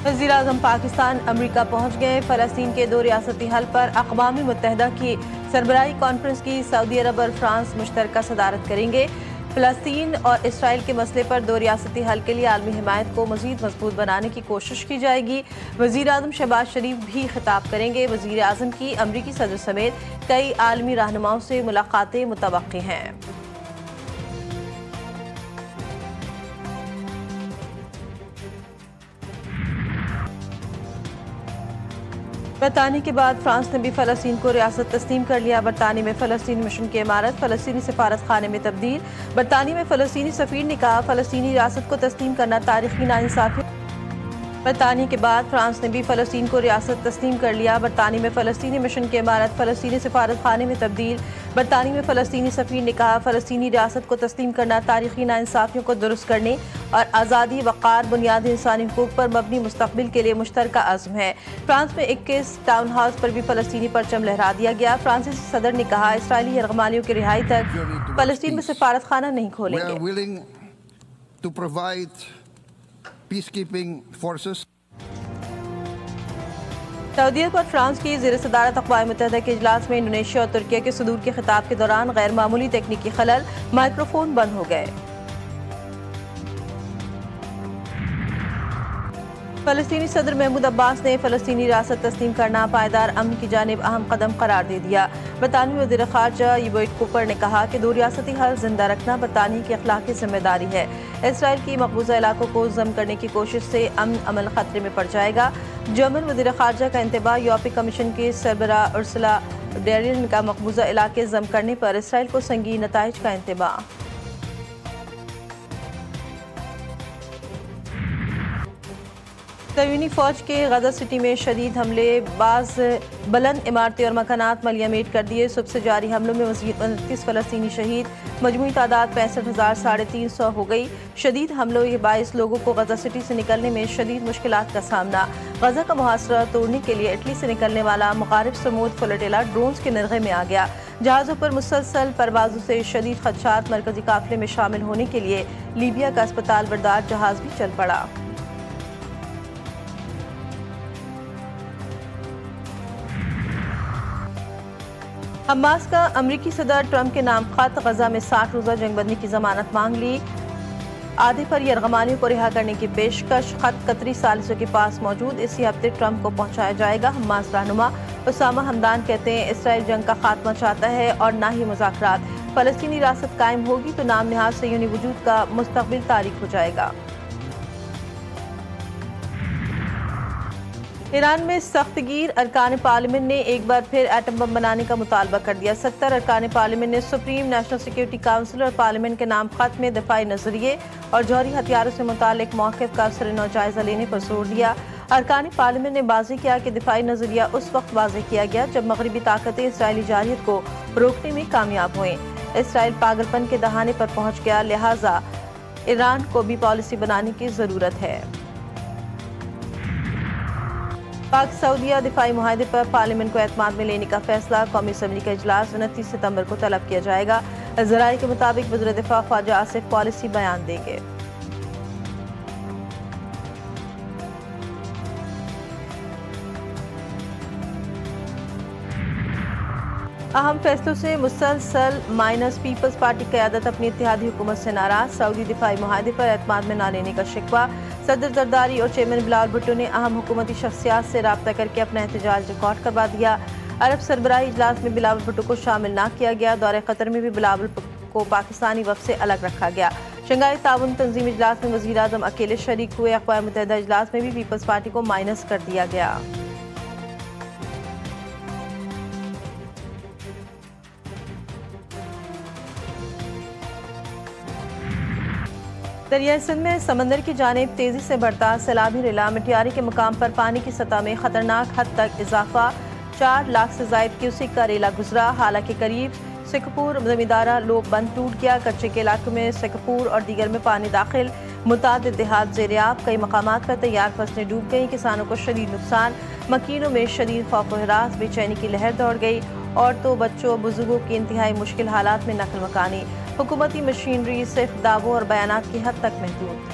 وزیر اعظم پاکستان امریکہ پہنچ گئے۔ فلسطین کے دو ریاستی حل پر اقوام متحدہ کی سربراہی کانفرنس کی سعودی عرب اور فرانس مشترکہ صدارت کریں گے۔ فلسطین اور اسرائیل کے مسئلے پر دو ریاستی حل کے لیے عالمی حمایت کو مزید مضبوط بنانے کی کوشش کی جائے گی۔ وزیر اعظم شہباز شریف بھی خطاب کریں گے۔ وزیر اعظم کی امریکی صدر سمیت کئی عالمی رہنماؤں سے ملاقاتیں متوقع ہیں۔ برطانیہ کے بعد فرانس نے بھی فلسطین کو ریاست تسلیم کر لیا۔ برطانیہ میں فلسطینی مشن کی عمارت فلسطینی سفارت خانے میں تبدیل۔ برطانیہ میں فلسطینی سفیر نے کہا فلسطینی ریاست کو تسلیم کرنا تاریخی ناانصافی۔ برطانیہ کے بعد فرانس نے بھی فلسطین کو ریاست تسلیم کر لیا۔ برطانیہ میں فلسطینی مشن کی عمارت فلسطینی سفارت خانے میں تبدیل۔ برطانیہ میں فلسطینی سفیر نے کہا فلسطینی ریاست کو تسلیم کرنا تاریخی ناانصافیوں کو درست کرنے اور آزادی، وقار، بنیادی انسانی حقوق پر مبنی مستقبل کے لیے مشترکہ عزم ہے۔ فرانس میں 21 ٹاؤن ہالز پر بھی فلسطینی پرچم لہرا دیا گیا۔ فرانسیسی صدر نے کہا اسرائیلی یرغمالیوں کی رہائی تک فلسطین میں سفارت خانہ نہیں کھولیں گے۔ سعودی عرب اور فرانس کی زیر صدارت اقوام متحدہ کے اجلاس میں انڈونیشیا اور ترکیہ کے صدور کے خطاب کے دوران غیر معمولی تکنیکی خلل، مائیکروفون بند ہو گئے۔ فلسطینی صدر محمود عباس نے فلسطینی ریاست تسلیم کرنا پائیدار امن کی جانب اہم قدم قرار دے دیا۔ برطانوی وزیر خارجہ ایوٹ کوپر نے کہا کہ دو ریاستی حل زندہ رکھنا برطانیہ کی اخلاقی ذمہ داری ہے۔ اسرائیل کی مقبوضہ علاقوں کو ضم کرنے کی کوشش سے امن عمل خطرے میں پڑ جائے گا۔ جرمن وزیر خارجہ کا انتباہ یورپی کمیشن کے سربراہ ارسلا ڈیرلین کا مقبوضہ علاقے ضم کرنے پر اسرائیل کو سنگین نتائج کا انتباہ۔ صہیونی فوج کے غزہ سٹی میں شدید حملے، بعض بلند عمارتیں اور مکانات ملیہ میٹ کر دیے۔ صبح سے جاری حملوں میں مزید 29 فلسطینی شہید، مجموعی تعداد 65,350 ہو گئی۔ شدید حملوں کے باعث لوگوں کو غزہ سٹی سے نکلنے میں شدید مشکلات کا سامنا۔ غزہ کا محاصرہ توڑنے کے لیے اٹلی سے نکلنے والا مغارب سمود فلوٹیلا ڈرونز کے نرغے میں آ گیا۔ جہازوں پر مسلسل پروازوں سے شدید خدشات، مرکزی قافلے میں شامل ہونے کے لیے لیبیا کا اسپتال بردار جہاز بھی چل پڑا۔ حماس کا امریکی صدر ٹرمپ کے نام خط، غزہ میں 60 روزہ جنگ بندی کی ضمانت مانگ لی، آدھے پر یرغمالیوں کو رہا کرنے کی پیشکش۔ خط قطری ثالثوں کے پاس موجود، اسی ہفتے ٹرمپ کو پہنچایا جائے گا۔ حماس رہنما اسامہ حمدان کہتے ہیں اسرائیل جنگ کا خاتمہ چاہتا ہے اور نہ ہی مذاکرات۔ فلسطینی ریاست قائم ہوگی تو نام نہاد صہیونی وجود کا مستقبل تاریک ہو جائے گا۔ ایران میں سخت گیر، ارکان پارلیمنٹ نے ایک بار پھر ایٹم بم بنانے کا مطالبہ کر دیا۔ 70 ارکان پارلیمنٹ نے سپریم نیشنل سیکورٹی کونسل اور پارلیمنٹ کے نام خط میں دفاعی نظریے اور جوہری ہتھیاروں سے متعلق موقف کا سرنو جائزہ لینے پر زور دیا۔ ارکان پارلیمنٹ نے واضح کیا کہ دفاعی نظریہ اس وقت واضح کیا گیا جب مغربی طاقتیں اسرائیلی جارحیت کو روکنے میں کامیاب ہوئیں۔ اسرائیل پاگل پن کے دہانے پر پہنچ گیا، لہٰذا ایران کو بھی پالیسی بنانے کی ضرورت ہے۔ پاک سعودیہ دفاعی معاہدے پر پارلیمنٹ کو اعتماد میں لینے کا فیصلہ، قومی اسمبلی کا اجلاس 29 ستمبر کو طلب کیا جائے گا۔ ذرائع کے مطابق وزیر دفاع خواجہ آصف پالیسی بیان دیں گے۔ اہم فیصلوں سے مسلسل مائنس، پیپلز پارٹی قیادت اپنی اتحادی حکومت سے ناراض، سعودی دفاعی معاہدے پر اعتماد میں نہ لینے کا شکوہ۔ صدر زرداری اور چیئرمین بلاول بھٹو نے اہم حکومتی شخصیات سے رابطہ کر کے اپنا احتجاج ریکارڈ کروا دیا۔ عرب سربراہی اجلاس میں بلاول بھٹو کو شامل نہ کیا گیا۔ دورہ قطر میں بھی بلاول کو پاکستانی وفد سے الگ رکھا گیا۔ شنگھائی تعاون تنظیم اجلاس میں وزیر اعظم اکیلے شریک ہوئے۔ اقوام متحدہ اجلاس میں بھی پیپلز پارٹی کو مائنس کر دیا گیا۔ دریائے سندھ میں سمندر کی جانب تیزی سے بڑھتا سیلابی ریلا، مٹیاری کے مقام پر پانی کی سطح میں خطرناک حد تک اضافہ، 4 لاکھ سے زائد کیوسک کا ریلا گزرا۔ حالانکہ قریب سکھپور زمیندارہ لو بند ٹوٹ گیا، کچے کے علاقوں میں سکھپور اور دیگر میں پانی داخل، متعدد دیہات زیریاب، کئی مقامات پر تیار فصلیں ڈوب گئیں، کسانوں کو شدید نقصان، مکینوں میں شدید خوف و ہراس، بے چینی کی لہر دوڑ گئی، عورتوں، بچوں اور بزرگوں کی انتہائی مشکل حالات میں نقل مکانی، حکومتی مشینری صرف دعووں اور بیانات کی حد تک محدود۔